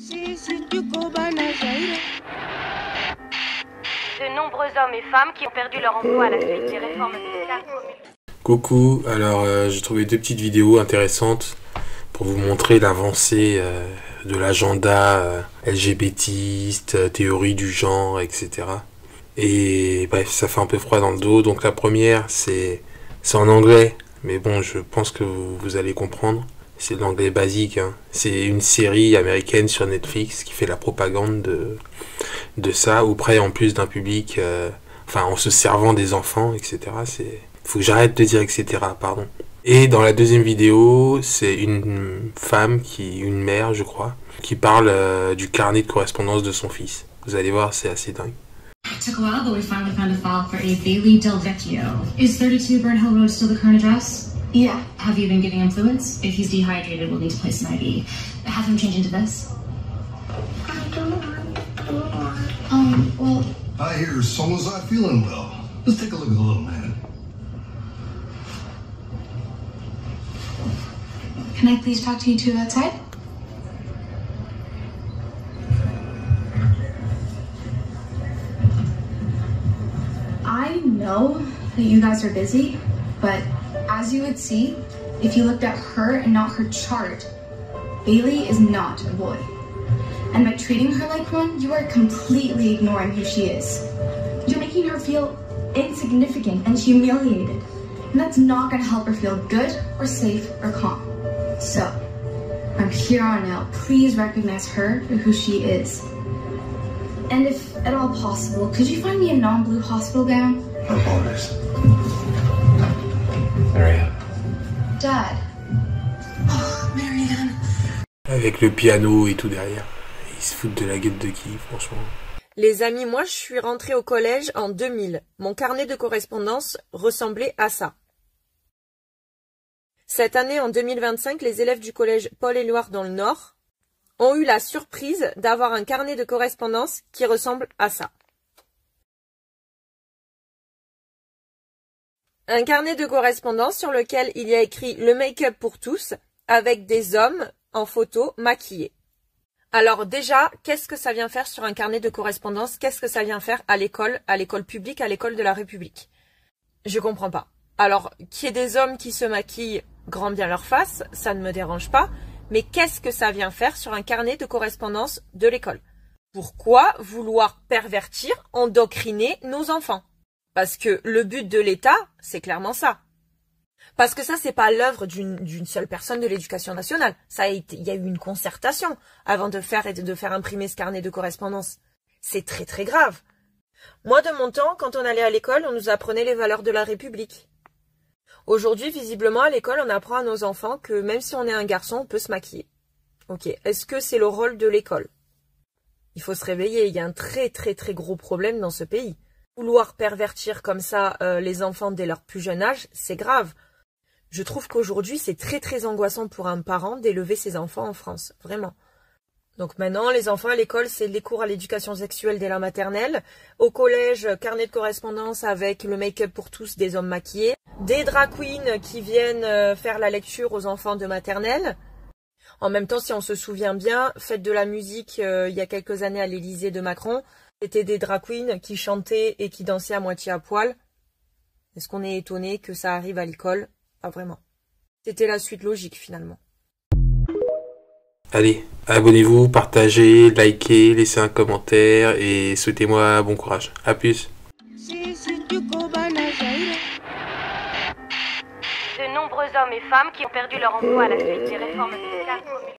De nombreux hommes et femmes qui ont perdu leur emploi à la suite des réformes fiscales. Coucou, alors j'ai trouvé deux petites vidéos intéressantes pour vous montrer l'avancée de l'agenda LGBTiste, théorie du genre, etc. Et bref, ça fait un peu froid dans le dos. Donc la première, c'est en anglais, mais bon, je pense que vous allez comprendre. C'est de l'anglais basique, hein. C'est une série américaine sur Netflix qui fait la propagande de ça, auprès en plus d'un public, en se servant des enfants, etc. Faut que j'arrête de dire etc, pardon. Et dans la deuxième vidéo, c'est une femme, une mère je crois, qui parle du carnet de correspondance de son fils. Vous allez voir, c'est assez dingue. It took a while, but we finally found a file for a Bailey Del Vecchio. Is 32 Burn Hill Road still the current address? Yeah. Have you been giving him fluids? If he's dehydrated, we'll need to place an IV. Have him change into this. I don't want. Well... I hear someone's not feeling well. Let's take a look at the little man. Can I please talk to you two outside? I know that you guys are busy, but as you would see, if you looked at her and not her chart, Bailey is not a boy. And by treating her like one, you are completely ignoring who she is. You're making her feel insignificant and humiliated. And that's not going to help her feel good or safe or calm. So, from here on out, please recognize her for who she is. And if at all possible, could you find me a non-blue hospital gown? I apologize. Marianne. Dad. Oh, Marianne. Avec le piano et tout derrière. Ils se foutent de la gueule de qui, franchement. Les amis, moi je suis rentrée au collège en 2000. Mon carnet de correspondance ressemblait à ça. Cette année, en 2025, les élèves du collège Paul-Éluard dans le Nord ont eu la surprise d'avoir un carnet de correspondance qui ressemble à ça. Un carnet de correspondance sur lequel il y a écrit le make-up pour tous avec des hommes en photo maquillés. Alors déjà, qu'est-ce que ça vient faire sur un carnet de correspondance? Qu'est-ce que ça vient faire à l'école publique, à l'école de la République? Je comprends pas. Alors, qu'il y ait des hommes qui se maquillent grand bien leur face, ça ne me dérange pas, mais qu'est-ce que ça vient faire sur un carnet de correspondance de l'école? Pourquoi vouloir pervertir, endoctriner nos enfants? Parce que le but de l'État, c'est clairement ça. Parce que ça, c'est pas l'œuvre d'une seule personne de l'éducation nationale. Il y a eu une concertation avant de faire imprimer ce carnet de correspondance. C'est très très grave. Moi, de mon temps, quand on allait à l'école, on nous apprenait les valeurs de la République. Aujourd'hui, visiblement, à l'école, on apprend à nos enfants que même si on est un garçon, on peut se maquiller. Ok, est-ce que c'est le rôle de l'école? Il faut se réveiller, il y a un très très très gros problème dans ce pays. Vouloir pervertir comme ça les enfants dès leur plus jeune âge, c'est grave. Je trouve qu'aujourd'hui, c'est très très angoissant pour un parent d'élever ses enfants en France, vraiment. Donc maintenant, les enfants à l'école, c'est les cours à l'éducation sexuelle dès la maternelle. Au collège, carnet de correspondance avec le make-up pour tous des hommes maquillés. Des drag queens qui viennent faire la lecture aux enfants de maternelle. En même temps, si on se souvient bien, fête de la musique il y a quelques années à l'Élysée de Macron, c'était des drag queens qui chantaient et qui dansaient à moitié à poil. Est-ce qu'on est étonné que ça arrive à l'école? Pas vraiment. C'était la suite logique finalement. Allez, abonnez-vous, partagez, likez, laissez un commentaire et souhaitez-moi bon courage. A plus. De nombreux hommes et femmes qui ont perdu leur emploi à la suite des réformes fiscales.